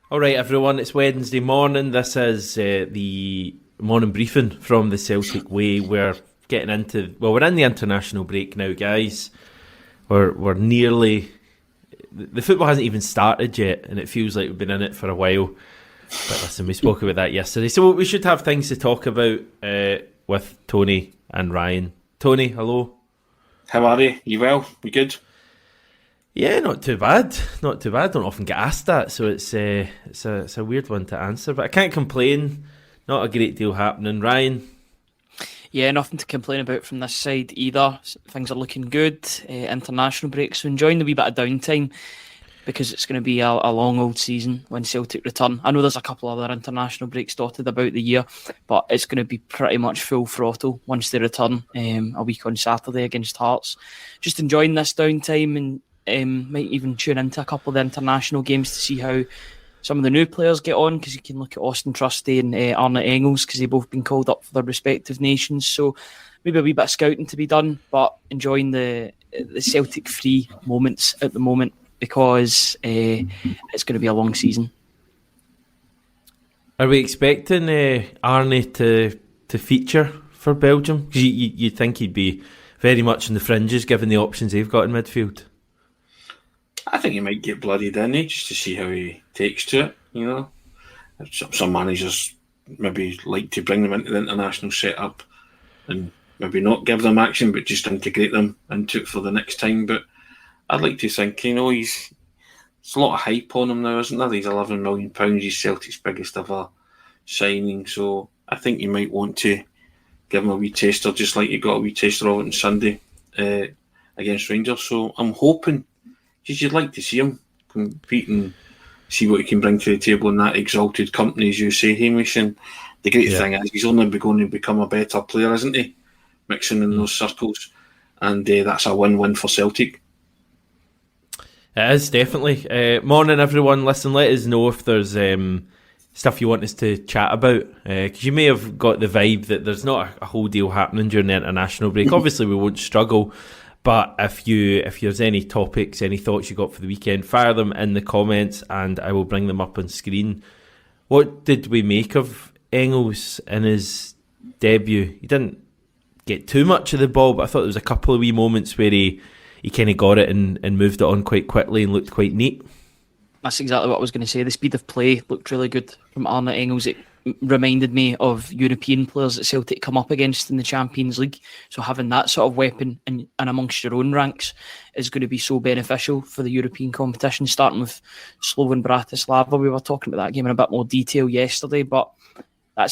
All right, everyone, it's Wednesday morning. This is the morning briefing from the Celtic Way. We're we're in the international break now, guys. We're nearly, the football hasn't even started yet, and it feels like we've been in it for a while. But listen, we spoke about that yesterday, so we should have things to talk about with Tony and Ryan. Tony, hello. How are you? You well? You good? Yeah, not too bad. Not too bad. Don't often get asked that, so it's a weird one to answer. But I can't complain. Not a great deal happening. Ryan? Yeah, nothing to complain about from this side either. Things are looking good. International break, so enjoying the wee bit of downtime because it's going to be a long old season when Celtic return. I know there's a couple other international breaks dotted about the year, but it's going to be pretty much full throttle once they return a week on Saturday against Hearts. Just enjoying this downtime and might even tune into a couple of the international games to see how some of the new players get on, because you can look at Austin Trusty and Arne Engels, because they've both been called up for their respective nations. So maybe a wee bit of scouting to be done, but enjoying the Celtic free moments at the moment because it's going to be a long season. Are we expecting Arne to feature for Belgium? Because you'd think he'd be very much in the fringes given the options they've got in midfield. I think he might get bloodied in just to see how he takes to it, you know. Some managers maybe like to bring them into the international setup and maybe not give them action, but just integrate them into it for the next time. But I'd like to think, there's a lot of hype on him now, isn't there? He's £11 million, he's Celtic's biggest ever signing. So I think you might want to give him a wee taster, just like you got a wee taster of it on Sunday against Rangers. So I'm hoping, because you'd like to see him compete and see what he can bring to the table in that exalted company, as you say, Hamish. And the great thing is he's only going to become a better player, isn't he? Mixing in those circles. And that's a win-win for Celtic. It is, definitely. Morning, everyone. Listen, let us know if there's stuff you want us to chat about. Because you may have got the vibe that there's not a whole deal happening during the international break. Obviously, we won't struggle. But if there's any topics, any thoughts you got for the weekend, fire them in the comments and I will bring them up on screen. What did we make of Engels in his debut? He didn't get too much of the ball, but I thought there was a couple of wee moments where he kind of got it and moved it on quite quickly and looked quite neat. That's exactly what I was going to say. The speed of play looked really good from Arne Engels. It reminded me of European players that Celtic come up against in the Champions League. So having that sort of weapon and amongst your own ranks is going to be so beneficial for the European competition, starting with Slovan Bratislava. We were talking about that game in a bit more detail yesterday, but I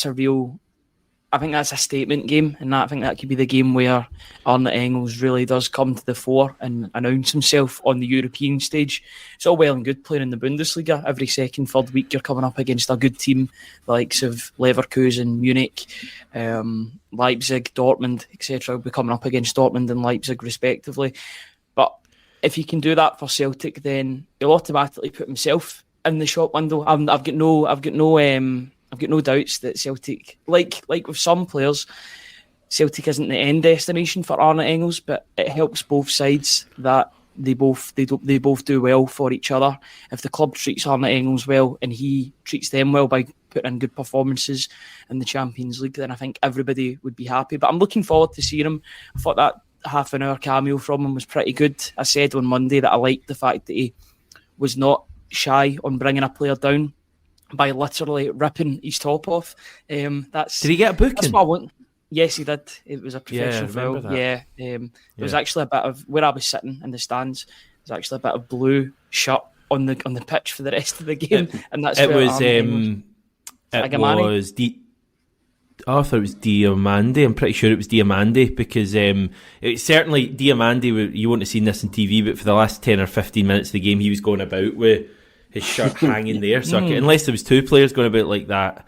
think that's a statement game, and I think that could be the game where Arne Engels really does come to the fore and announce himself on the European stage. It's all well and good playing in the Bundesliga. Every second, third week, you're coming up against a good team, the likes of Leverkusen, Munich, Leipzig, Dortmund, etc. Will be coming up against Dortmund and Leipzig, respectively. But if he can do that for Celtic, then he'll automatically put himself in the shop window. I've got no doubts that Celtic, like with some players, Celtic isn't the end destination for Arne Engels, but it helps both sides that they both do well for each other. If the club treats Arne Engels well and he treats them well by putting in good performances in the Champions League, then I think everybody would be happy. But I'm looking forward to seeing him. I thought that half an hour cameo from him was pretty good. I said on Monday that I liked the fact that he was not shy on bringing a player down by literally ripping his top off. Did he get a booking? That's what I want. Yes, he did. It was a professional foul. That. Yeah. There was actually a bit of, where I was sitting in the stands, there's actually a bit of blue shirt on the pitch for the rest of the game. And that's it where was I thought it was Diamande. I'm pretty sure it was Diamande because it's certainly Diamande. You wouldn't have seen this on TV, but for the last 10 or 15 minutes of the game, he was going about with his shirt hanging there. So unless there was two players going about like that,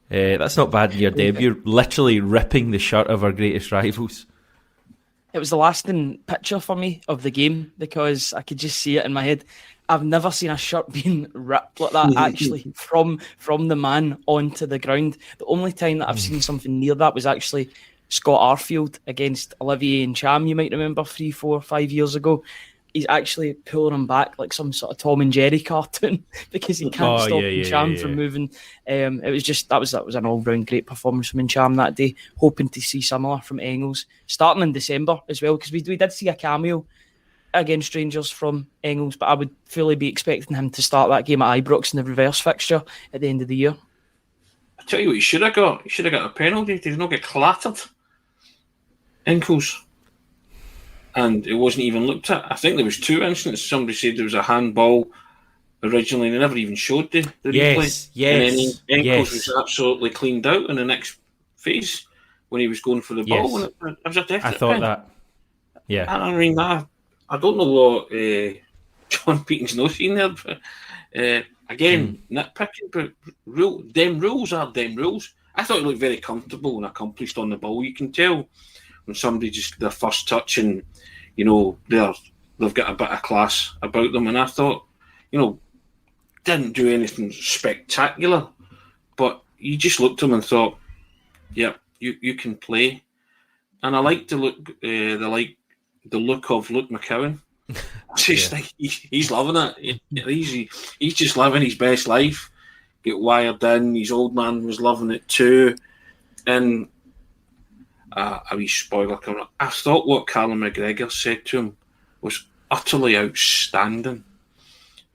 that's not bad in your debut. Literally ripping the shirt of our greatest rivals. It was the lasting picture for me of the game because I could just see it in my head. I've never seen a shirt being ripped like that, actually, from the man onto the ground. The only time that I've seen something near that was actually Scott Arfield against Olivier and Cham, you might remember, 3, 4, 5 years ago. he's actually pulling him back like some sort of Tom and Jerry cartoon because he can't stop Ncham from moving. It was just that was an all round great performance from Ncham that day. Hoping to see similar from Engels starting in December as well, because we did see a cameo against Rangers from Engels, but I would fully be expecting him to start that game at Ibrox in the reverse fixture at the end of the year. I tell you what, he should have got a penalty. Did he not get clattered? Engels. And it wasn't even looked at. I think there was 2 incidents. Somebody said there was a handball originally. They never even showed the replay. Yes, and then Engels was absolutely cleaned out in the next phase when he was going for the ball. And it was a definite I thought that. Yeah. I mean, I don't know what John Beaton's not seen there, but again, nitpicking, but them rules are them rules. I thought he looked very comfortable and accomplished on the ball. You can tell when somebody just their first touch and they've got a bit of class about them. And I thought, didn't do anything spectacular, but you just looked at him and thought, yeah, you can play. And I like the look, the look of Luke McCowan. Just like he's loving it. He's just living his best life. Get wired in. His old man was loving it too. And a wee spoiler coming up. I thought what Callum McGregor said to him was utterly outstanding.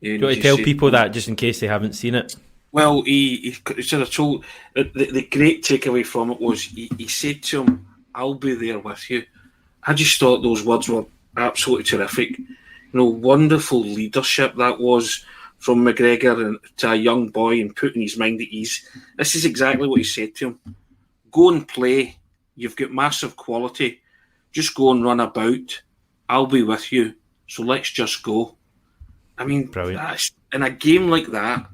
Do you want to tell people that just in case they haven't seen it? Well, he sort of told the great takeaway from it was he said to him, "I'll be there with you." I just thought those words were absolutely terrific. Wonderful leadership that was from McGregor and to a young boy and putting his mind at ease. This is exactly what he said to him. Go and play. You've got massive quality. Just go and run about. I'll be with you. So let's just go. I mean, that's, in a game like that,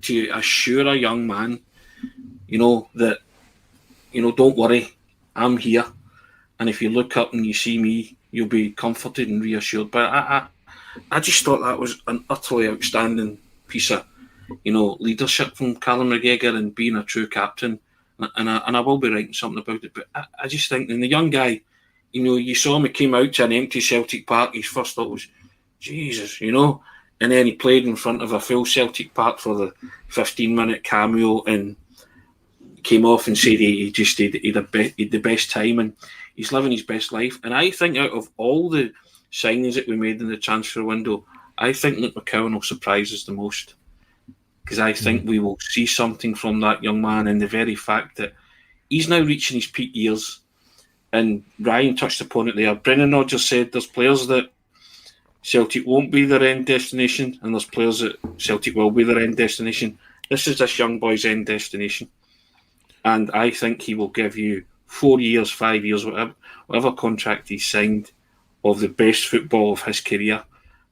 to assure a young man, that, don't worry, I'm here. And if you look up and you see me, you'll be comforted and reassured. But I just thought that was an utterly outstanding piece of, leadership from Callum McGregor and being a true captain. And I will be writing something about it. But I just think, and the young guy, you saw him, he came out to an empty Celtic Park. His first thought was, Jesus, And then he played in front of a full Celtic Park for the 15-minute cameo and came off and said he had the best time and he's living his best life. And I think out of all the signings that we made in the transfer window, I think Luke McCowan will surprise us the most, because I think we will see something from that young man in the very fact that he's now reaching his peak years. And Ryan touched upon it there. Brendan Rodgers said there's players that Celtic won't be their end destination and there's players that Celtic will be their end destination. This is this young boy's end destination. And I think he will give you 4 years, 5 years, whatever contract he's signed, of the best football of his career.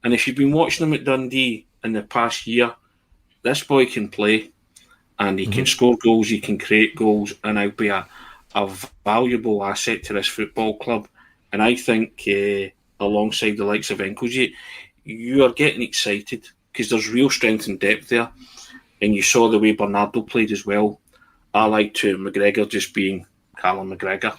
And if you've been watching him at Dundee in the past year, this boy can play and he can score goals, he can create goals, and he'll be a valuable asset to this football club. And I think alongside the likes of Engels, you are getting excited because there's real strength and depth there. And you saw the way Bernardo played as well. I like to McGregor just being Callum McGregor.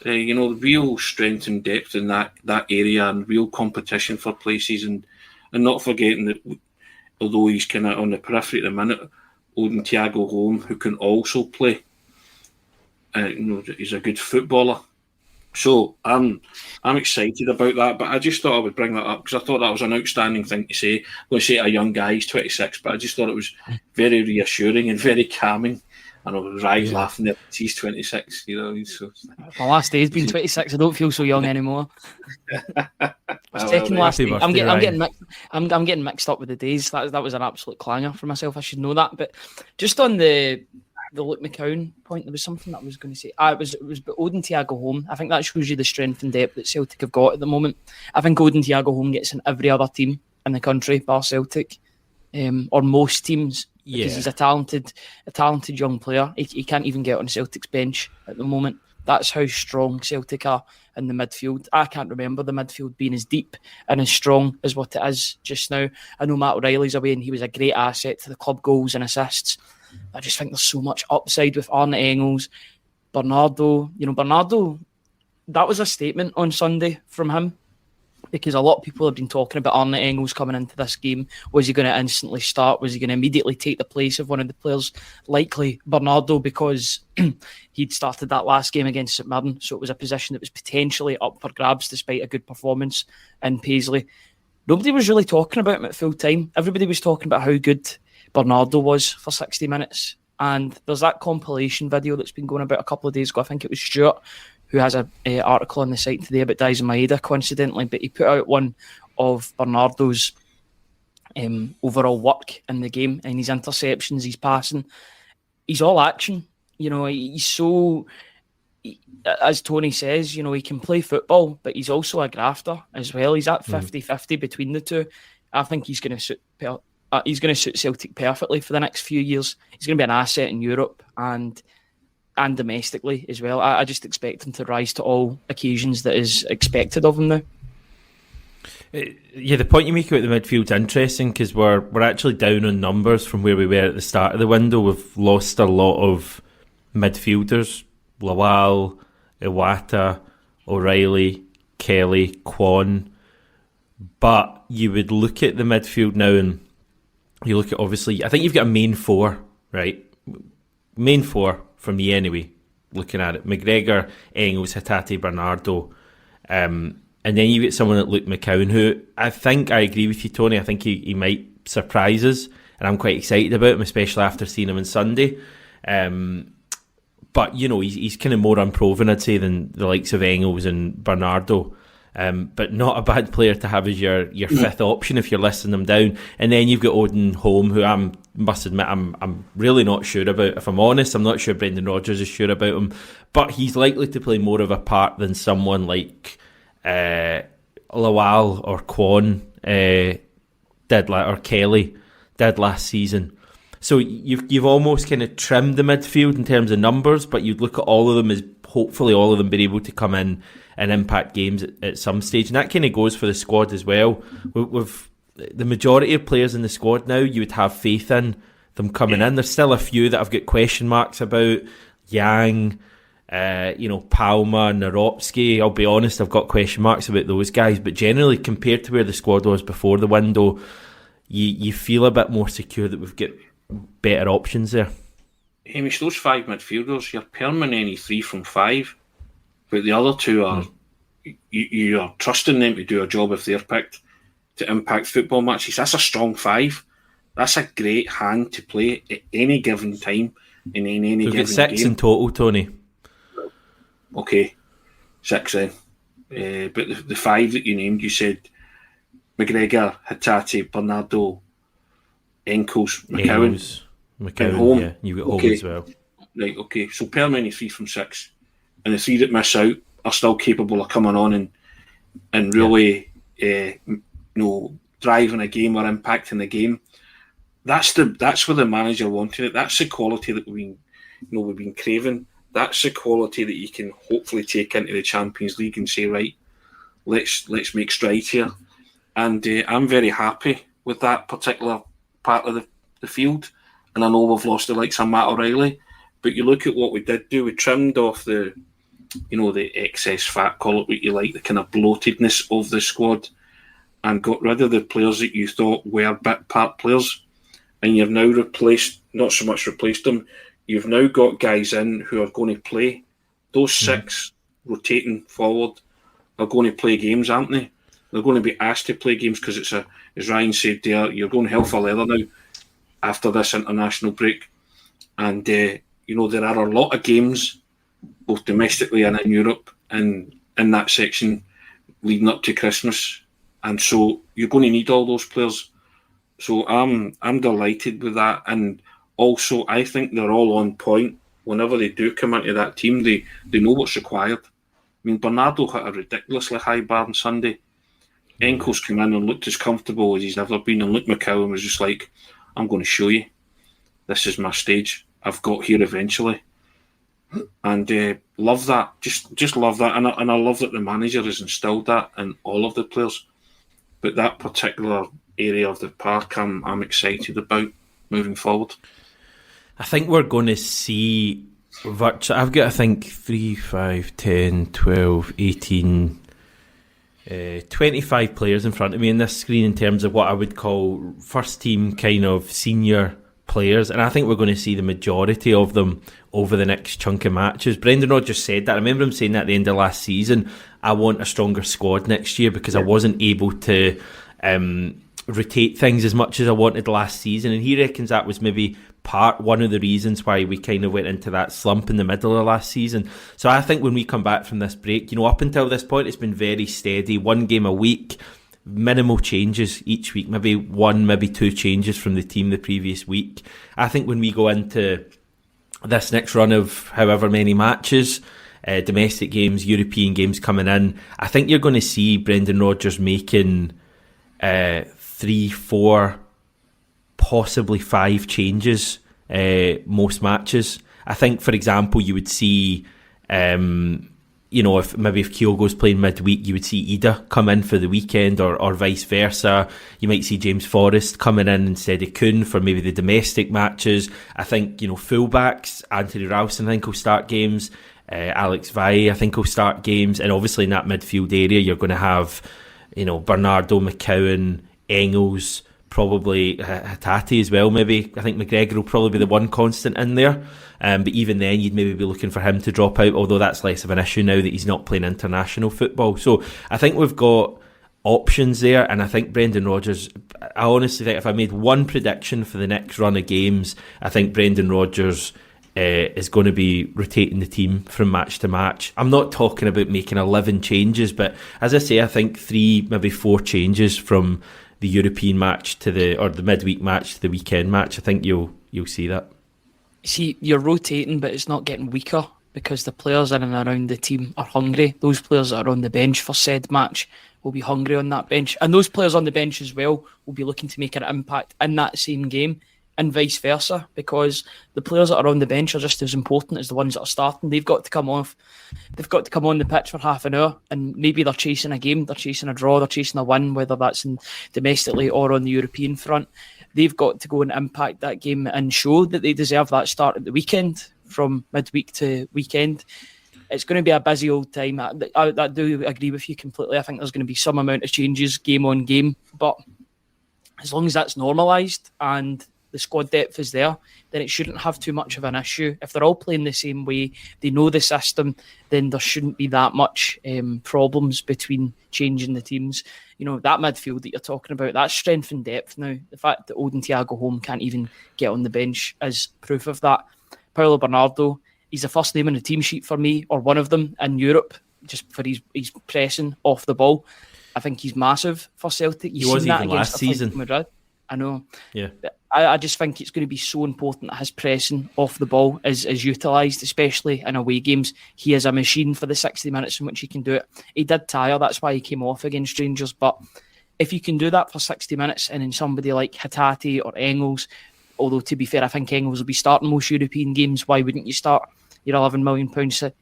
Real strength and depth in that area and real competition for places, and not forgetting that although he's kind of on the periphery at the minute, Odin Thiago Holm, who can also play. He's a good footballer. So I'm excited about that, but I just thought I would bring that up because I thought that was an outstanding thing to say. I'm going to say a young guy, he's 26, but I just thought it was very reassuring and very calming. I know Ryan's laughing there. He's 26, My last day's been 26. I don't feel so young anymore. Second last day. I'm getting mixed up with the days. That was an absolute clanger for myself. I should know that. But just on the Luke McCowan point, there was something that I was going to say. It was Odin Thiago Holm. I think that shows you the strength and depth that Celtic have got at the moment. I think Odin Thiago Holm gets in every other team in the country, bar Celtic, or most teams. Because he's a talented young player. He can't even get on Celtic's bench at the moment. That's how strong Celtic are in the midfield. I can't remember the midfield being as deep and as strong as what it is just now. I know Matt O'Reilly's away and he was a great asset to the club goals and assists. I just think there's so much upside with Arne Engels, Bernardo. Bernardo, that was a statement on Sunday from him. because a lot of people have been talking about Arne Engels coming into this game. Was he going to instantly start? Was he going to immediately take the place of one of the players? Likely Bernardo, because he'd started that last game against St Mirren, so it was a position that was potentially up for grabs despite a good performance in Paisley. Nobody was really talking about him at full time. Everybody was talking about how good Bernardo was for 60 minutes. And there's that compilation video that's been going about a couple of days ago. I think it was Stuart, who has an article on the site today about Daizen Maeda, coincidentally, but he put out one of Bernardo's overall work in the game, and his interceptions, his passing. He's all action. He's so... As Tony says, he can play football, but he's also a grafter as well. He's at 50-50 between the two. I think he's going to suit Celtic perfectly for the next few years. He's going to be an asset in Europe and domestically as well. I just expect him to rise to all occasions that is expected of him now. Yeah, the point you make about the midfield's interesting, because we're actually down on numbers from where we were at the start of the window. We've lost a lot of midfielders. Lawal, Iwata, O'Reilly, Kelly, Kwon. But you would look at the midfield now and you look at, obviously, I think you've got a main four, right? Main four for me anyway, looking at it. McGregor, Engels, Hatate, Bernardo. And then you get someone like Luke McCowan, who I think, I agree with you, Tony, I think he might surprise us. And I'm quite excited about him, especially after seeing him on Sunday. But, he's kind of more unproven, I'd say, than the likes of Engels and Bernardo. But not a bad player to have as your fifth option if you're listing them down. And then you've got Odin Holm, who I must admit I'm really not sure about. If I'm honest, I'm not sure Brendan Rodgers is sure about him. But he's likely to play more of a part than someone like Lawal or Kwon or Kelly did last season. So you've almost kind of trimmed the midfield in terms of numbers, but you'd look at all of them as hopefully all of them being able to come in and impact games at some stage. And that kind of goes for the squad as well. With the majority of players in the squad now, you would have faith in them coming in. There's still a few that I've got question marks about. Yang, Palma, Naropsky. I'll be honest, I've got question marks about those guys. But generally, compared to where the squad was before the window, you feel a bit more secure that we've got better options there. Hamish, those five midfielders, you're permanently 3 from 5, but the other two are you are trusting them to do a job if they're picked to impact football matches. That's a strong 5. That's a great hand to play at any given time in any given game. We've got 6 in total, Tony. Okay, 6 then. But the 5 that you named, you said McGregor, Hatate, Bernardo, Engels, McCowan, Holm. Yeah, you got Holm as well. Right, okay. So permanently 3 from 6. And the 3 that miss out are still capable of coming on and really driving a game or impacting the game. That's where the manager wanted it. That's the quality that we've been craving. That's the quality that you can hopefully take into the Champions League and say, right, let's make strides here. And I'm very happy with that particular part of the field. And I know we've lost the likes of Matt O'Reilly, but you look at what we did do. We trimmed off the excess fat, call it what you like, the kind of bloatedness of the squad, and got rid of the players that you thought were bit part players. And you've now not so much replaced them, you've now got guys in who are going to play. Those 6 rotating forward are going to play games, aren't they? They're going to be asked to play games because it's as Ryan said there, you're going hell for leather now after this international break. And, there are a lot of games, both domestically and in Europe, and in that section leading up to Christmas. And so you're going to need all those players. So I'm delighted with that. And also, I think they're all on point. Whenever they do come into that team, they know what's required. I mean, Bernardo hit a ridiculously high bar on Sunday. Engels came in and looked as comfortable as he's ever been, and Luke McCowan was just like, I'm going to show you. This is my stage. I've got here eventually. And love that. Just love that. And I love that the manager has instilled that in all of the players. But that particular area of the park, I'm excited about moving forward. I think we're going to see I've got, I think, 3, 5, 10, 12, 18, 25 players in front of me in this screen in terms of what I would call first team kind of senior players, and I think we're going to see the majority of them over the next chunk of matches. Brendan Rodgers said that. I remember him saying that at the end of last season, I want a stronger squad next year because I wasn't able to rotate things as much as I wanted last season, and he reckons that was maybe one of the reasons why we kind of went into that slump in the middle of last season. So I think when we come back from this break, up until this point it's been very steady, one game a week, minimal changes each week, maybe one, maybe two changes from the team the previous week. I think when we go into this next run of however many matches, domestic games, European games coming in, I think you're going to see Brendan Rodgers making 3, 4, possibly 5 changes most matches. I think, for example, you would see if Kyogo's playing midweek, you would see Ida come in for the weekend, or vice versa. You might see James Forrest coming in instead of Kuhn for maybe the domestic matches. I think, fullbacks, Anthony Ralston I think will start games, Alex Valle I think will start games, and obviously in that midfield area you're going to have Bernardo, McCowan, Engels, probably Hatate as well maybe. I think McGregor will probably be the one constant in there, but even then you'd maybe be looking for him to drop out, although that's less of an issue now that he's not playing international football. So I think we've got options there, and I think Brendan Rodgers, I honestly think if I made one prediction for the next run of games, I think Brendan Rodgers is going to be rotating the team from match to match. I'm not talking about making 11 changes, but as I say, I think 3, maybe 4 changes from the European match to the midweek match to the weekend match. I think you'll see that. See, you're rotating, but it's not getting weaker because the players in and around the team are hungry. Those players that are on the bench for said match will be hungry on that bench, and those players on the bench as well will be looking to make an impact in that same game, and vice versa, because the players that are on the bench are just as important as the ones that are starting. They've got to come on the pitch for half an hour, and maybe they're chasing a game, they're chasing a draw, they're chasing a win, whether that's domestically or on the European front. They've got to go and impact that game and show that they deserve that start at the weekend, from midweek to weekend. It's going to be a busy old time. I do agree with you completely. I think there's going to be some amount of changes game on game, but as long as that's normalised and the squad depth is there, then it shouldn't have too much of an issue. If they're all playing the same way, they know the system, then there shouldn't be that much problems between changing the teams. That midfield that you're talking about, that's strength and depth now. The fact that Old and Thiago Holm can't even get on the bench is proof of that. Paulo Bernardo, he's the first name on the team sheet for me, or one of them in Europe, just for his pressing off the ball. I think he's massive for Celtic. He was even last season. Madrid. I know. Yeah. I just think it's going to be so important that his pressing off the ball is utilised, especially in away games. He is a machine for the 60 minutes in which he can do it. He did tire, that's why he came off against Rangers, but if you can do that for 60 minutes, and then somebody like Hatate or Engels, although to be fair, I think Engels will be starting most European games, why wouldn't you start your £11 million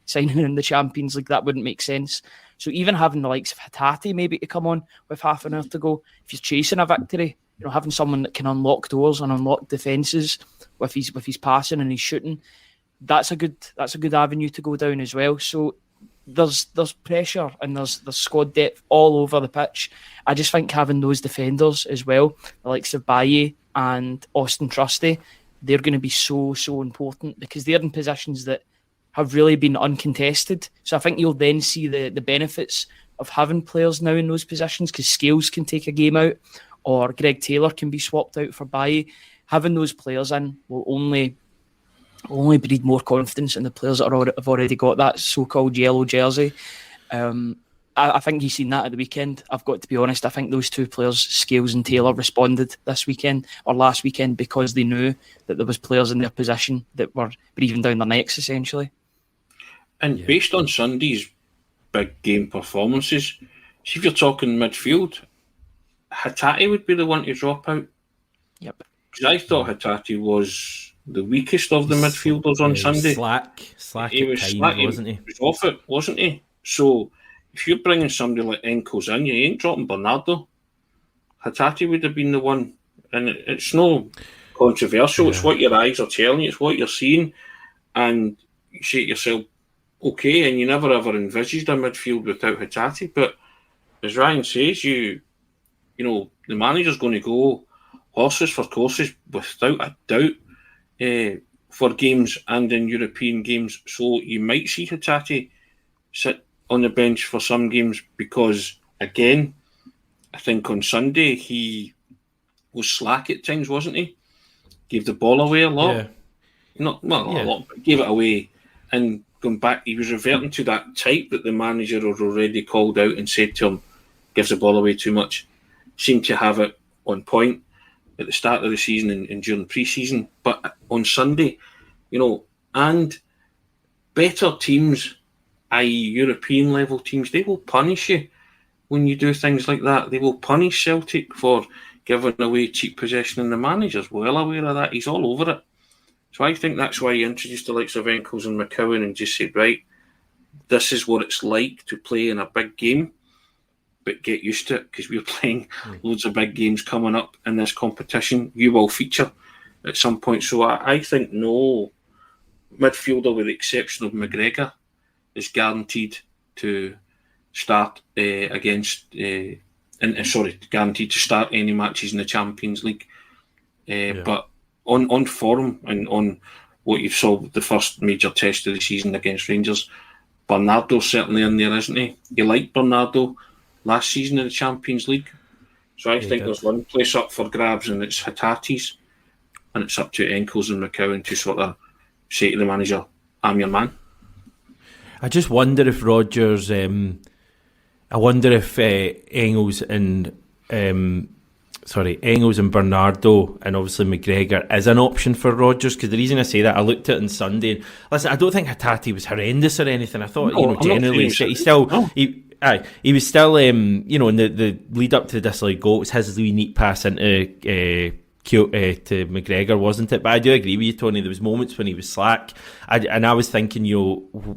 signing in the Champions League? That wouldn't make sense. So even having the likes of Hatate maybe to come on with half an hour to go, if you're chasing a victory, having someone that can unlock doors and unlock defences with his passing and his shooting, that's a good avenue to go down as well. So there's pressure and there's squad depth all over the pitch. I just think having those defenders as well, the likes of Baye and Austin Trusty, they're going to be so important because they're in positions that have really been uncontested. So I think you'll then see the benefits of having players now in those positions, because Scales can take a game out, or Greg Taylor can be swapped out for Baye. Having those players in will only breed more confidence in the players that have already got that so-called yellow jersey. I think you've seen that at the weekend. I've got to be honest, I think those two players, Scales and Taylor, responded this weekend or last weekend because they knew that there was players in their position that were breathing down their necks, essentially. And based on Sunday's big game performances, see if you're talking midfield, Hatate would be the one to drop out. Yep. Because I thought Hatate was the weakest of the midfielders on Sunday. Slack he was times, slack, wasn't he? He was off it, wasn't he? So if you're bringing somebody like Enkos in, you ain't dropping Bernardo. Hatate would have been the one. And it's no controversial. Yeah. It's what your eyes are telling you. It's what you're seeing. And you say to yourself, okay, and you never ever envisaged a midfield without Hatate. But as Ryan says, you know, the manager's going to go horses for courses without a doubt for games and in European games. So you might see Hatate sit on the bench for some games because, again, I think on Sunday he was slack at times, wasn't he? Gave the ball away a lot. Yeah. Not a lot, but gave it away. And going back, he was reverting to that type that the manager had already called out and said to him, gives the ball away too much. Seemed to have it on point at the start of the season and during pre-season. But on Sunday, you know, and better teams, i.e. European level teams, they will punish you when you do things like that. They will punish Celtic for giving away cheap possession, and the manager's well aware of that. He's all over it. So I think that's why he introduced the likes of Enkles and McCowan and just said, right, this is what it's like to play in a big game, but get used to it because we're playing loads of big games coming up in this competition. You will feature at some point. So I think no midfielder, with the exception of McGregor, is guaranteed to start guaranteed to start any matches in the Champions League. But on form and on what you saw the first major test of the season against Rangers, Bernardo's certainly in there, isn't he? You liked Bernardo last season in the Champions League. So I think there's one place up for grabs, and it's Hatate's, and it's up to Enkles and McCowan to sort of say to the manager, I'm your man. I just wonder if Rodgers... Engels and Bernardo and obviously McGregor is an option for Rodgers, because the reason I say that, I looked at it on Sunday and listen, I don't think Hatate was horrendous or anything. I thought, generally he was still in the lead up to the disallowed goal, it was his neat pass into to McGregor, wasn't it? But I do agree with you, Tony, there was moments when he was slack, and I was thinking,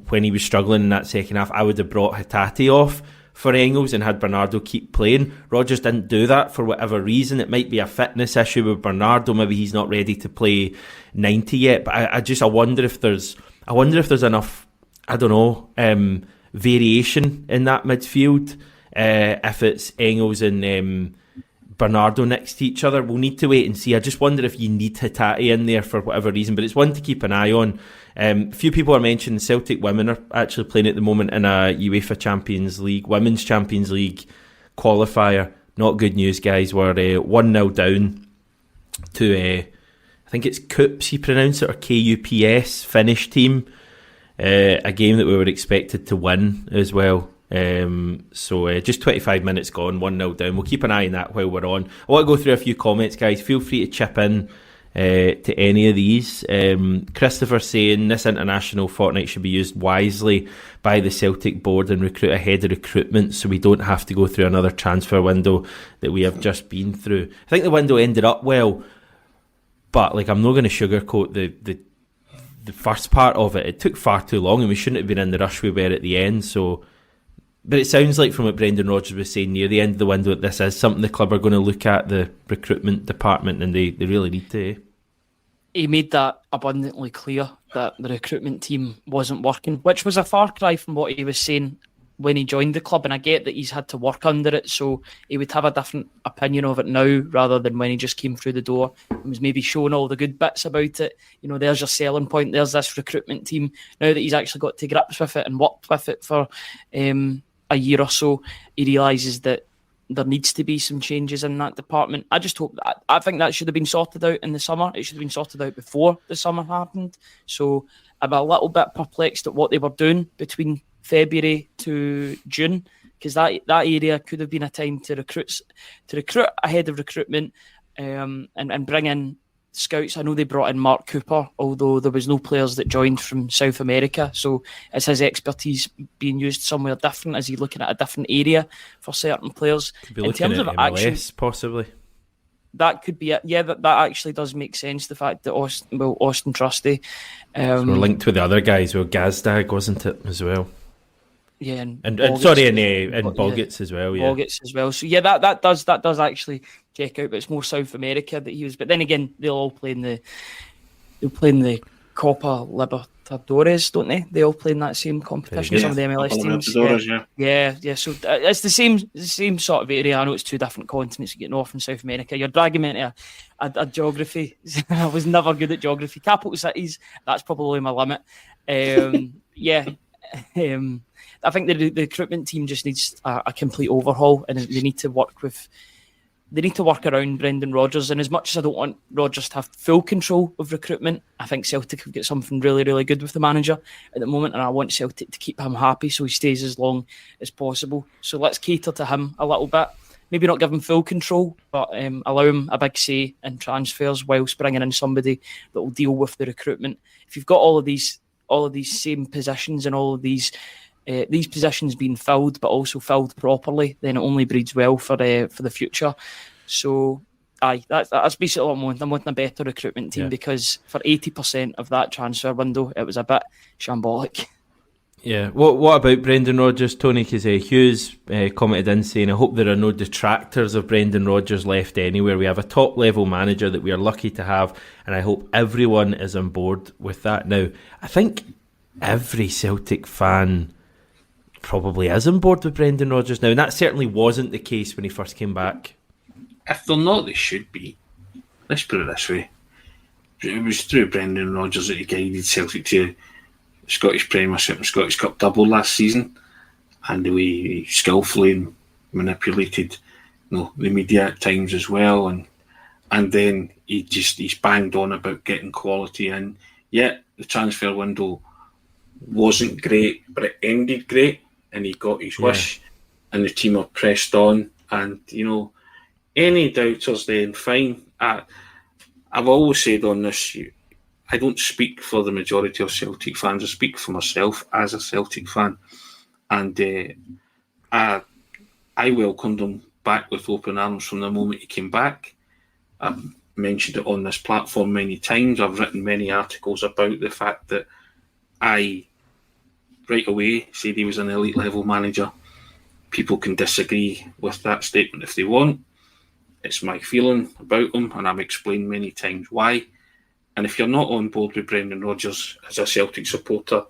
when he was struggling in that second half, I would have brought Hatate off for Engels and had Bernardo keep playing. Rodgers didn't do that for whatever reason. It might be a fitness issue with Bernardo. Maybe he's not ready to play 90 yet. But I wonder if there's enough, variation in that midfield. If it's Engels and Bernardo next to each other, we'll need to wait and see. I just wonder if you need Hatate in there for whatever reason. But it's one to keep an eye on. A few people are mentioning Celtic women are actually playing at the moment in a UEFA Champions League, Women's Champions League qualifier. Not good news, guys. We're 1-0 down to, I think it's Cups, you pronounce it, or KUPS, Finnish team. A game that we were expected to win as well. So just 25 minutes gone, 1-0 down. We'll keep an eye on that while we're on. I want to go through a few comments, guys. Feel free to chip in to any of these. Christopher saying this international fortnight should be used wisely by the Celtic board and recruit ahead of recruitment, so we don't have to go through another transfer window that we have just been through. I think the window ended up well, but I'm not going to sugarcoat the first part of it. It took far too long, and we shouldn't have been in the rush we were at the end. So, but it sounds like from what Brendan Rodgers was saying near the end of the window, this is something the club are going to look at, the recruitment department, and they really need to. He made that abundantly clear that the recruitment team wasn't working, which was a far cry from what he was saying when he joined the club. And I get that he's had to work under it, so he would have a different opinion of it now rather than when he just came through the door and was maybe showing all the good bits about it. There's your selling point, there's this recruitment team. Now that he's actually got to grips with it and worked with it for a year or so, he realises that there needs to be some changes in that department. I just hope that, I think that should have been sorted out in the summer. It should have been sorted out before the summer happened. So I'm a little bit perplexed at what they were doing between February to June, because that area could have been a time to recruit ahead of recruitment, and bring in scouts. I know they brought in Mark Cooper, although there was no players that joined from South America, so is his expertise being used somewhere different? Is he looking at a different area for certain players? Could be looking in terms of MLS, action, possibly. That could be it. Yeah, that actually does make sense. The fact that Austin Trusty, so we're linked with the other guys. Well, Gazdag, wasn't it, as well? Yeah, and Boggets as well. Yeah, Boggets as well. So yeah, that does actually check out. But it's more South America that he was. But then again, they'll play in the Copa Libertadores, don't they? They all play in that same competition. Some of the MLS teams. Yeah. So it's the same sort of area. I know it's two different continents. You get North and South America. You're dragging me into a geography. I was never good at geography. Capital cities, that's probably my limit. I think the recruitment team just needs a complete overhaul, and they need to work around Brendan Rodgers. And as much as I don't want Rodgers to have full control of recruitment, I think Celtic have got something really, really good with the manager at the moment, and I want Celtic to keep him happy so he stays as long as possible. So let's cater to him a little bit. Maybe not give him full control, but allow him a big say in transfers whilst bringing in somebody that will deal with the recruitment. If you've got all of these same positions and all of these positions being filled, but also filled properly, then it only breeds well for the future. So, that's basically what I'm wanting. I'm wanting a better recruitment team because for 80% of that transfer window, it was a bit shambolic. Yeah. What about Brendan Rodgers, Tony? Because Hughes commented in saying, I hope there are no detractors of Brendan Rodgers left anywhere. We have a top-level manager that we are lucky to have, and I hope everyone is on board with that. Now, I think every Celtic fan probably is on board with Brendan Rodgers now, and that certainly wasn't the case when he first came back. If they're not, they should be. Let's put it this way. It was through Brendan Rodgers that he guided Celtic to Scottish Premiership and Scottish Cup double last season, and the way he skillfully manipulated the media at times as well, and then he's banged on about getting quality in. Yet the transfer window wasn't great, but it ended great, and he got his wish, and the team are pressed on. And any doubters, then fine. I've always said on this, I don't speak for the majority of Celtic fans. I speak for myself as a Celtic fan, and I welcomed him back with open arms from the moment he came back. I've mentioned it on this platform many times. I've written many articles about the fact that I, right away, said he was an elite level manager. People can disagree with that statement if they want. It's my feeling about him, and I've explained many times why. And if you're not on board with Brendan Rodgers as a Celtic supporter,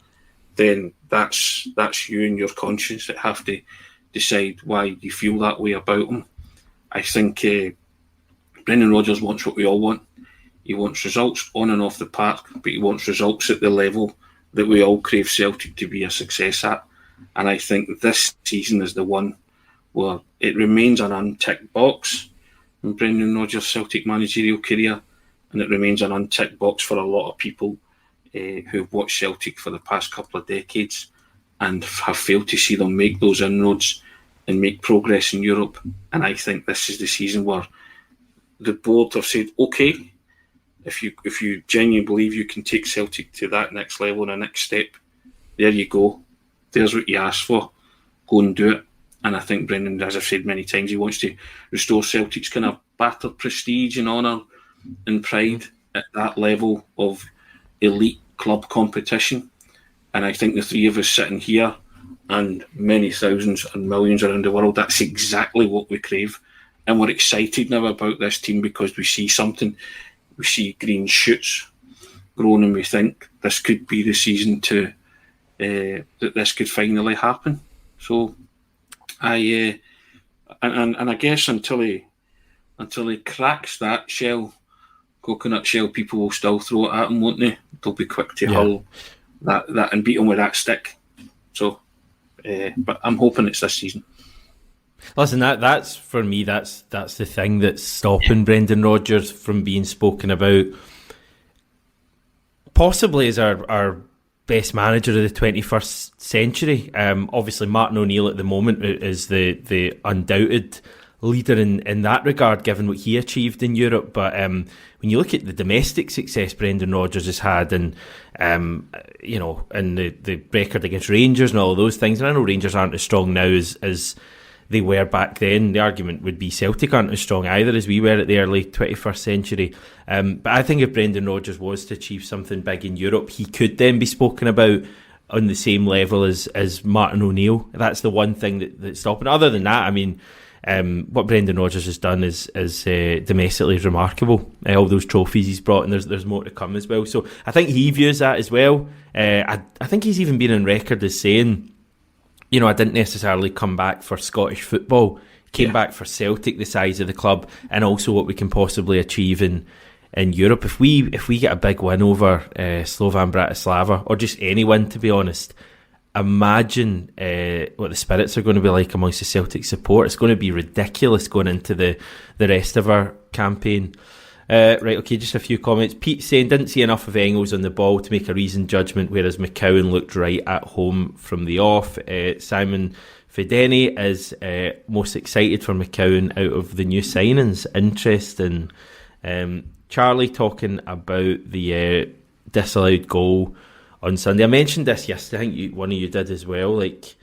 then that's you and your conscience that have to decide why you feel that way about him. I think Brendan Rodgers wants what we all want. He wants results on and off the park, but he wants results at the level that we all crave Celtic to be a success at. And I think this season is the one where it remains an unticked box in Brendan Rodgers' Celtic managerial career, and it remains an unticked box for a lot of people who've watched Celtic for the past couple of decades and have failed to see them make those inroads and make progress in Europe. And I think this is the season where the board have said, okay, if you genuinely believe you can take Celtic to that next level and the next step, there you go. There's what you asked for. Go and do it. And I think Brendan, as I've said many times, he wants to restore Celtic's kind of battered prestige and honour and pride at that level of elite club competition. And I think the three of us sitting here and many thousands and millions around the world, that's exactly what we crave. And we're excited now about this team because we see something. We see green shoots growing, and we think this could be the season to that this could finally happen. So I guess until he cracks that coconut shell, people will still throw it at him, won't they? They'll be quick to hurl that and beat him with that stick. So, but I'm hoping it's this season. Listen, that's for me. That's the thing that's stopping Brendan Rodgers from being spoken about, possibly as our best manager of the 21st century. Obviously, Martin O'Neill at the moment is the undoubted leader in that regard, given what he achieved in Europe. But when you look at the domestic success Brendan Rodgers has had, and and the record against Rangers and all of those things, and I know Rangers aren't as strong now as they were back then. The argument would be Celtic aren't as strong either as we were at the early 21st century. But I think if Brendan Rodgers was to achieve something big in Europe, he could then be spoken about on the same level as Martin O'Neill. That's the one thing that's stopping. Other than that, I mean, what Brendan Rodgers has done is domestically remarkable. All those trophies he's brought, and there's more to come as well. So I think he views that as well. I think he's even been on record as saying, I didn't necessarily come back for Scottish football. Came back for Celtic, the size of the club, and also what we can possibly achieve in Europe. If we get a big win over Slovan Bratislava, or just any win, to be honest, imagine what the spirits are going to be like amongst the Celtic support. It's going to be ridiculous going into the rest of our campaign. Right, okay, just a few comments. Pete saying, didn't see enough of Engels on the ball to make a reasoned judgment, whereas McCowan looked right at home from the off. Simon Fedeni is most excited for McCowan out of the new signings. Interesting. Charlie talking about the disallowed goal on Sunday. I mentioned this yesterday. I think one of you did as well. It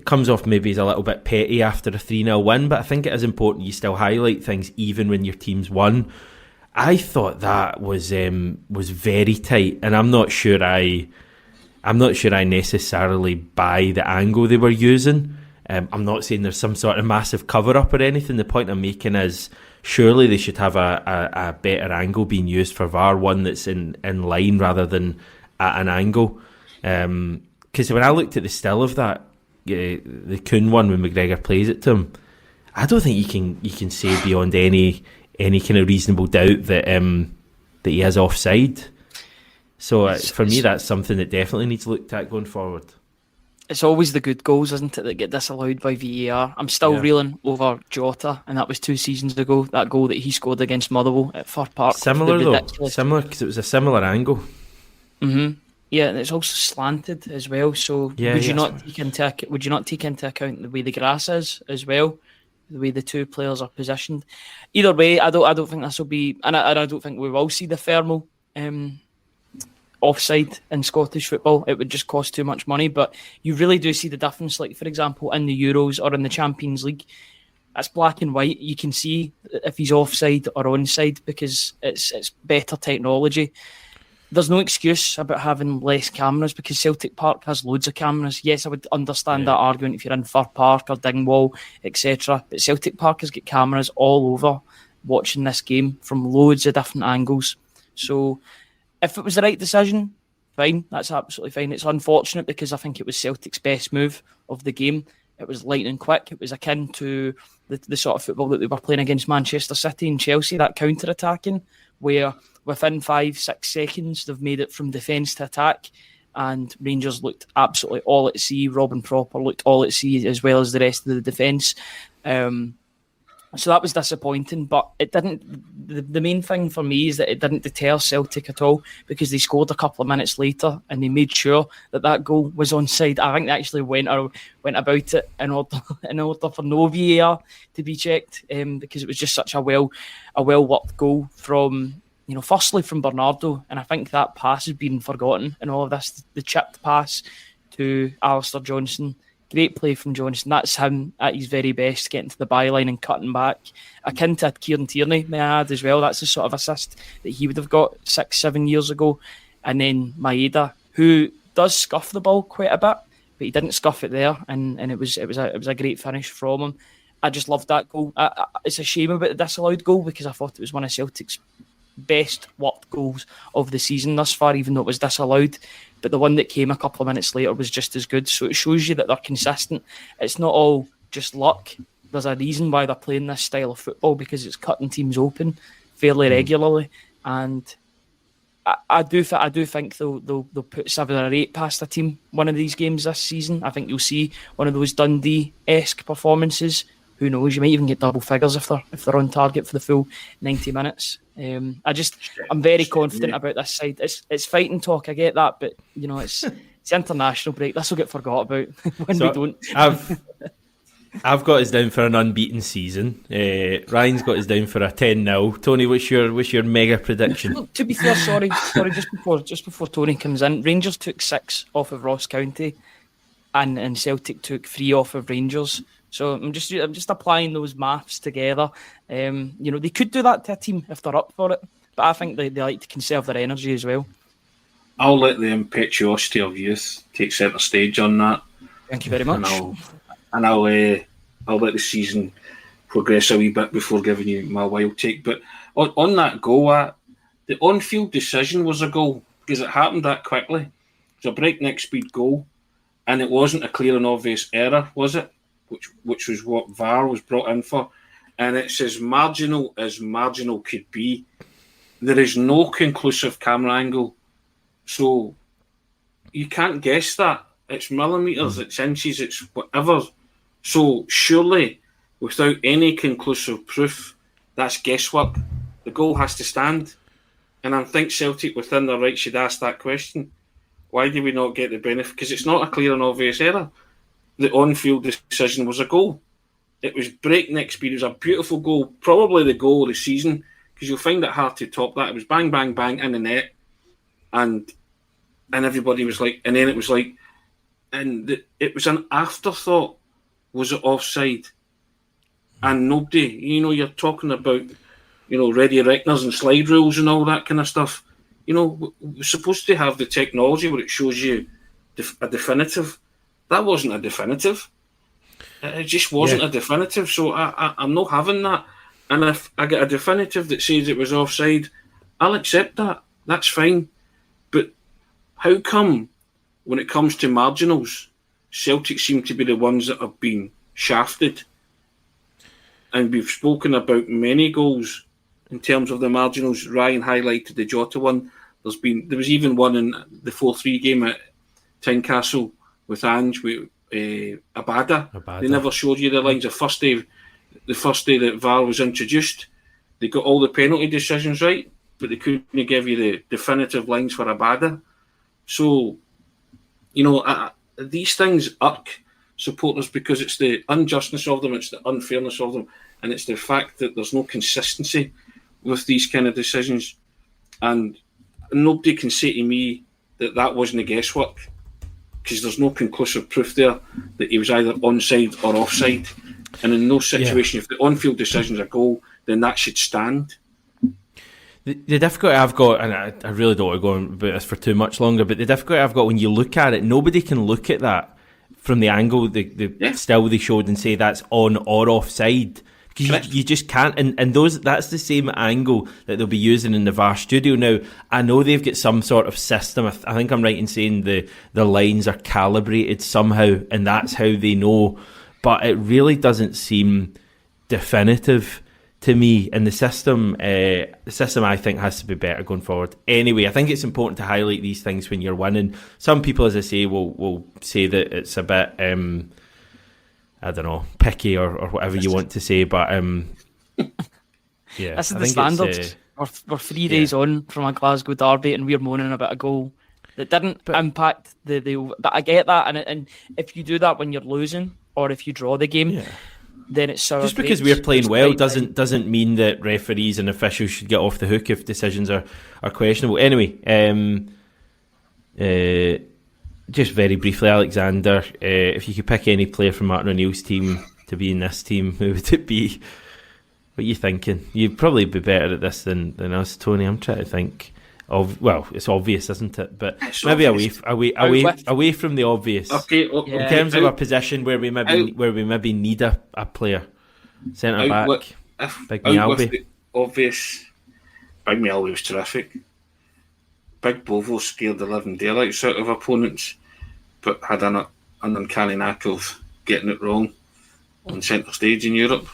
comes off maybe as a little bit petty after a 3-0 win, but I think it is important you still highlight things even when your team's won. I thought that was very tight, and I'm not sure I necessarily buy the angle they were using. I'm not saying there's some sort of massive cover-up or anything. The point I'm making is surely they should have a better angle being used for VAR, one that's in line rather than at an angle. Because when I looked at the still of that, the Kuhn one when McGregor plays it to him, I don't think you can say beyond any kind of reasonable doubt that he is offside. So for me, that's something that definitely needs looked at going forward. It's always the good goals, isn't it, that get disallowed by VAR. I'm still reeling over Jota, and that was 2 seasons ago. That goal that he scored against Motherwell at Fir Park. Similar because it was a similar angle. Mm-hmm. Yeah, and it's also slanted as well. So would you not take into account the way the grass is as well, the way the two players are positioned? Either way, I don't think this will be, and I don't think we will see the thermal offside in Scottish football. It would just cost too much money, but you really do see the difference. Like, for example, in the Euros or in the Champions League, it's black and white. You can see if he's offside or onside because it's better technology. There's no excuse about having less cameras because Celtic Park has loads of cameras. Yes, I would understand that argument if you're in Fir Park or Dingwall, etc. But Celtic Park has got cameras all over watching this game from loads of different angles. So if it was the right decision, fine. That's absolutely fine. It's unfortunate because I think it was Celtic's best move of the game. It was lightning quick. It was akin to the sort of football that they were playing against Manchester City and Chelsea, that counter-attacking, where within 5-6 seconds they've made it from defence to attack, and Rangers looked absolutely all at sea. Robin Propper looked all at sea as well as the rest of the defence. So that was disappointing, but it didn't. The main thing for me is that it didn't deter Celtic at all because they scored a couple of minutes later and they made sure that goal was onside. I think they actually went about it in order for no VAR to be checked because it was just such a well worked goal from, firstly from Bernardo, and I think that pass has been forgotten in all of this. The chipped pass to Alistair Johnson. Great play from Johnson. That's him at his very best, getting to the byline and cutting back. Akin to Kieran Tierney, may I add as well. That's the sort of assist that he would have got 6-7 years ago. And then Maeda, who does scuff the ball quite a bit, but he didn't scuff it there, and it was a great finish from him. I just loved that goal. It's a shame about the disallowed goal because I thought it was one of Celtic's best worked goals of the season thus far, even though it was disallowed. But the one that came a couple of minutes later was just as good. So it shows you that they're consistent. It's not all just luck. There's a reason why they're playing this style of football, because it's cutting teams open fairly regularly. And I do think they'll put 7 or 8 past a team one of these games this season. I think you'll see one of those Dundee-esque performances. Who knows? You might even get double figures if they're on target for the full 90 minutes. I'm very confident about this side. It's fighting talk, I get that, but it's international break. This will get forgot about when we don't. I've got us down for an unbeaten season. Ryan's got us down for a 10-0. Tony, what's your mega prediction? To be fair, sorry, just before Tony comes in, Rangers took 6 off of Ross County, and Celtic took 3 off of Rangers. So I'm just applying those maths together. They could do that to a team if they're up for it, but I think they like to conserve their energy as well. I'll let the impetuosity of youth take centre stage on that. Thank you very much. and I'll let the season progress a wee bit before giving you my wild take. But on that goal, the on-field decision was a goal because it happened that quickly. It was a breakneck speed goal, and it wasn't a clear and obvious error, was it? Which was what VAR was brought in for. And it's as marginal could be. There is no conclusive camera angle, so you can't guess that. It's millimetres, it's inches, it's whatever. So surely, without any conclusive proof, that's guesswork. The goal has to stand. And I think Celtic, within their right, should ask that question. Why do we not get the benefit? Because it's not a clear and obvious error. The on-field decision was a goal. It was breakneck speed. It was a beautiful goal, probably the goal of the season, because you'll find it hard to top that. It was bang, bang, bang in the net, and everybody was like, and then it was like, it was an afterthought. Was it offside? And nobody, you're talking about, ready reckoners and slide rules and all that kind of stuff. We're supposed to have the technology where it shows you a definitive. That wasn't a definitive. It just wasn't a definitive. So I'm not having that. And if I get a definitive that says it was offside, I'll accept that. That's fine. But how come when it comes to marginals, Celtic seem to be the ones that have been shafted? And we've spoken about many goals in terms of the marginals. Ryan highlighted the Jota one. There was even one in the 4-3 game at Tynecastle with Ange with Abada. They never showed you the lines. The first day that VAR was introduced, they got all the penalty decisions right, but they couldn't give you the definitive lines for Abada. So, these things irk supporters because it's the unjustness of them, it's the unfairness of them, and it's the fact that there's no consistency with these kind of decisions. And nobody can say to me that wasn't a guesswork, because there's no conclusive proof there that he was either onside or offside. And in no situation, if the on-field decision is a goal, then that should stand. The difficulty I've got, and I really don't want to go on about this for too much longer, but the difficulty I've got when you look at it, nobody can look at that from the angle, the still they showed, and say that's on or offside. Because you just can't, and that's the same angle that they'll be using in the VAR studio. Now, I know they've got some sort of system. I think I'm right in saying the lines are calibrated somehow, and that's how they know. But it really doesn't seem definitive to me. And the system I think has to be better going forward. Anyway, I think it's important to highlight these things when you're winning. Some people, as I say, will say that it's a bit, I don't know, picky or whatever you want to say. But yeah, this is the standard. We're 3 days on from a Glasgow derby, and we're moaning about a goal that didn't impact the. I get that, and if you do that when you're losing, or if you draw the game, then it's sour. Just because we're playing well doesn't mean that referees and officials should get off the hook if decisions are questionable. Anyway, just very briefly, Alexander, if you could pick any player from Martin O'Neill's team to be in this team, who would it be? What are you thinking? You'd probably be better at this than us, Tony. I'm trying to think. Well, it's obvious, isn't it? But it's maybe away from the obvious. Okay, in terms of a position where we maybe need a player, centre back. Big Mialby. Obvious. Big Mialby was terrific. Big Bovo scared the living daylights out of opponents, but had an uncanny knack of getting it wrong on centre stage in Europe.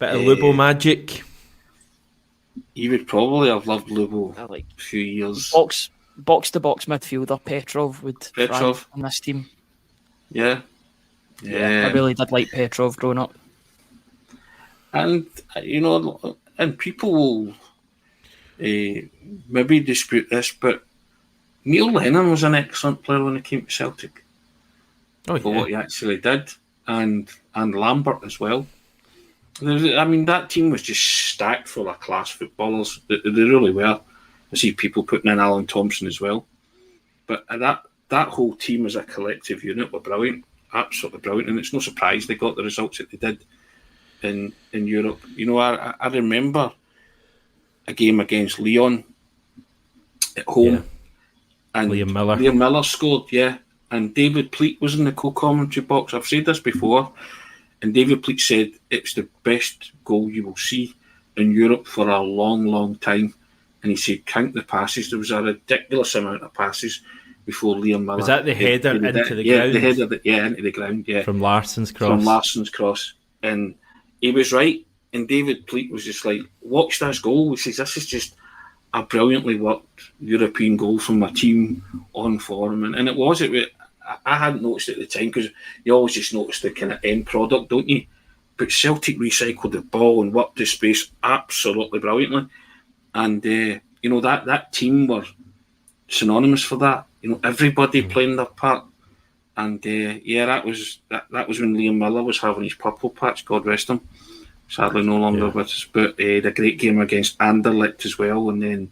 Bit of Lubo magic. You would probably have loved Lubo a few years. Box to box midfielder Petrov would thrive on this team. Yeah. I really did like Petrov growing up. And and people will maybe dispute this, but Neil Lennon was an excellent player when he came to Celtic. For what he actually did, and Lambert as well. That team was just stacked full of class footballers. They really were. I see people putting in Alan Thompson as well. But that whole team as a collective unit were brilliant, absolutely brilliant. And it's no surprise they got the results that they did in Europe. I remember a game against Lyon at home. And Liam Miller. Liam Miller scored, and David Pleat was in the co-commentary box. I've said this before, and David Pleat said it's the best goal you will see in Europe for a long, long time. And he said, count the passes. There was a ridiculous amount of passes before Liam Miller. Was that the header into the ground? Yeah, the header, into the ground, yeah. From Larsson's cross. And he was right. And David Pleat was just like, watch this goal. He says, this is just a brilliantly worked European goal from a team on form. And it was. I hadn't noticed it at the time, because you always just notice the kind of end product, don't you? But Celtic recycled the ball and worked the space absolutely brilliantly. And, that team were synonymous for that. Everybody playing their part. And, that was when Liam Miller was having his purple patch, God rest him. Sadly no longer with us. But the great game against Anderlecht as well. And then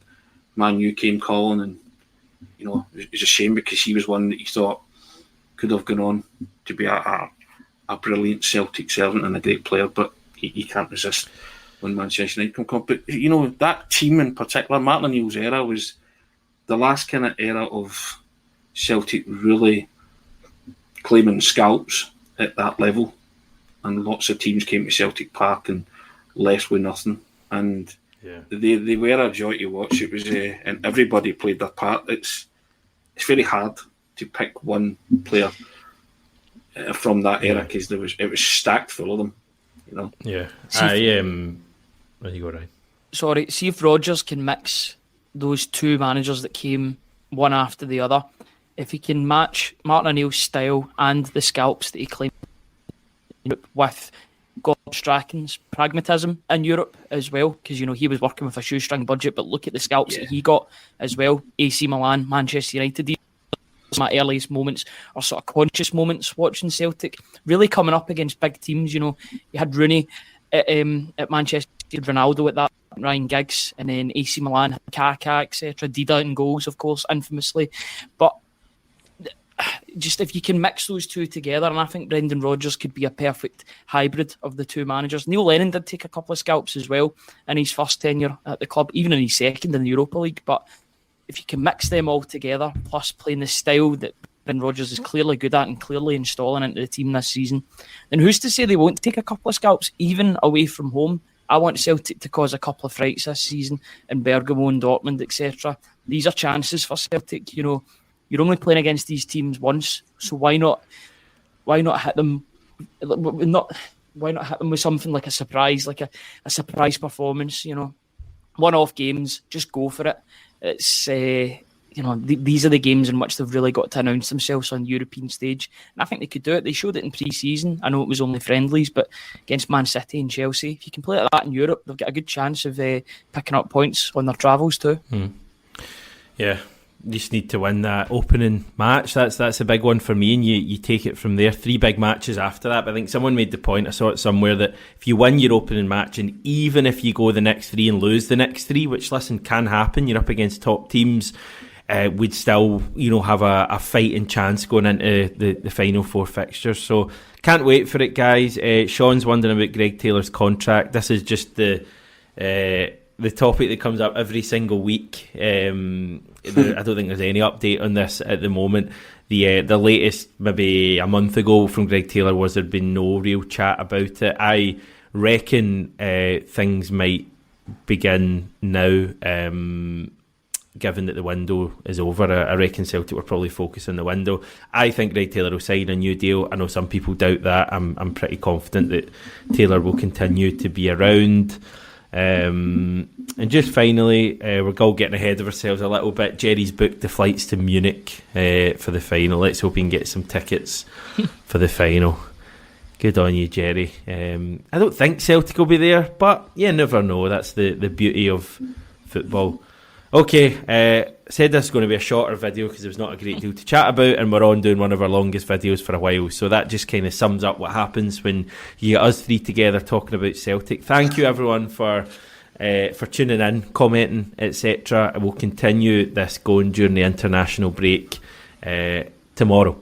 Man U came calling, and, it was a shame, because he was one that you thought could have gone on to be a brilliant Celtic servant and a great player, but he can't resist when Manchester United come. But, that team in particular, Martin O'Neill's era was the last kind of era of Celtic really claiming scalps at that level. And lots of teams came to Celtic Park and left with nothing. And they were a joy to watch. It was, and everybody played their part. It's very hard to pick one player from that era, because it was stacked full of them. Yeah, where you go, Ryan? Sorry, see if Rodgers can mix those two managers that came one after the other. If he can match Martin O'Neill's style and the scalps that he claimed with Gordon Strachan's pragmatism in Europe as well, because he was working with a shoestring budget, but look at the scalps that he got as well. AC Milan, Manchester United. My earliest moments are sort of conscious moments watching Celtic really coming up against big teams. You had Rooney at Manchester, Ronaldo at that, Ryan Giggs, and then AC Milan, Kaká, etc. Dida in goals, of course, infamously. But just if you can mix those two together, and I think Brendan Rodgers could be a perfect hybrid of the two managers. Neil Lennon did take a couple of scalps as well in his first tenure at the club, even in his second in the Europa League. But if you can mix them all together, plus playing the style that Brendan Rodgers is clearly good at and clearly installing into the team this season, then who's to say they won't take a couple of scalps, even away from home? I want Celtic to cause a couple of frights this season in Bergamo and Dortmund, etc. These are chances for Celtic. You're only playing against these teams once, so why not hit them? Why not hit them with something like a surprise, like a surprise performance? One-off games, just go for it. It's these are the games in which they've really got to announce themselves on the European stage, and I think they could do it. They showed it in pre-season. I know it was only friendlies, but against Man City and Chelsea, if you can play like that in Europe, they've got a good chance of picking up points on their travels too. Yeah, you just need to win that opening match. That's a big one for me, and you take it from there. 3 big matches after that, but I think someone made the point, I saw it somewhere, that if you win your opening match, and even if you go the next 3 and lose the next 3, which, listen, can happen, you're up against top teams, we'd still have a fighting chance going into the final 4 fixtures. So can't wait for it, guys. Sean's wondering about Greg Taylor's contract. This is just the topic that comes up every single week. I don't think there's any update on this at the moment. The latest, maybe a month ago, from Greg Taylor was there'd been no real chat about it. I reckon things might begin now, given that the window is over. I reckon Celtic were probably focused on the window. I think Greg Taylor will sign a new deal. I know some people doubt that. I'm pretty confident that Taylor will continue to be around. And just finally, we're all getting ahead of ourselves a little bit. Jerry's booked the flights to Munich for the final. Let's hope he can get some tickets for the final. Good on you, Jerry. I don't think Celtic will be there, but you never know. That's the beauty of football. Okay, said this is going to be a shorter video because there's not a great deal to chat about, and we're on doing one of our longest videos for a while, so that just kind of sums up what happens when you get us 3 together talking about Celtic. Thank you everyone for tuning in, commenting, etc. We'll continue this going during the international break tomorrow.